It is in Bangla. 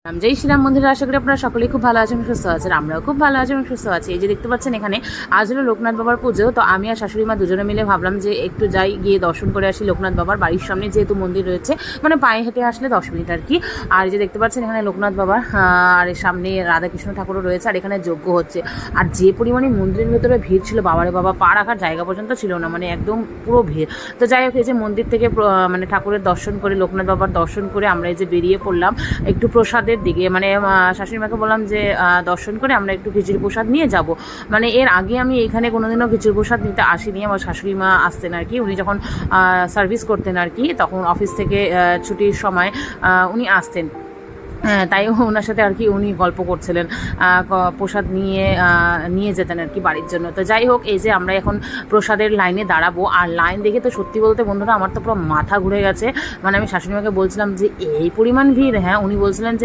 জয় শ্রীরাম বন্ধুরা, আশা করি আপনারা সকলেই খুব ভালো আছেন, সুস্থ আছেন। আমরাও খুব ভালো আছি এবং সুস্থ আছি। এই যে দেখতে পাচ্ছেন এখানে আজ হলো লোকনাথ বাবার পুজো। তো আমি আর শাশুড়ি মা দুজনে মিলে ভাবলাম যে একটু যাই, গিয়ে দর্শন করে আসি লোকনাথ বাবার বাড়ির সামনে, যেহেতু মন্দির রয়েছে, মানে পায়ে হেঁটে আসলে 10 মিনিট আর কি। আর এই যে দেখতে পাচ্ছেন এখানে লোকনাথ বাবার আর এর সামনে রাধাকৃষ্ণ ঠাকুরও রয়েছে, আর এখানে যজ্ঞ হচ্ছে। আর যে পরিমাণে মন্দিরের ভেতরে ভিড় ছিল, বাবারে বাবা, পা রাখার জায়গা পর্যন্ত ছিল না, মানে একদম পুরো ভিড়। তো যাই হোক, এই যে মন্দির থেকে মানে ঠাকুরের দর্শন করে, লোকনাথ বাবার দর্শন করে আমরা এই যে বেরিয়ে পড়লাম একটু প্রসাদের দিকে। মানে শাশুড়ি মাকে বললাম যে দর্শন করে আমরা একটু খিচুড়ি প্রসাদ নিয়ে যাব। মানে এর আগে আমি এখানে কোনোদিনও খিচুড়ি প্রসাদ নিতে আসিনি। আমার শাশুড়ি মা আসতেন আর কি, উনি যখন সার্ভিস করতেন আর কি, তখন অফিস থেকে ছুটির সময় উনি আসতেন। হ্যাঁ, তাই ওনার সাথে আর কি উনি গল্প করছিলেন, প্রসাদ নিয়ে যেতেন আর কি বাড়ির জন্য। তো যাই হোক, এই যে আমরা এখন প্রসাদের লাইনে দাঁড়াবো। আর লাইন দেখে তো সত্যি বলতে বন্ধুরা আমার তো পুরো মাথা ঘুরে গেছে। মানে আমি শাশুড়িমাকে বলছিলাম যে এই পরিমাণ ভিড়, হ্যাঁ উনি বলছিলেন যে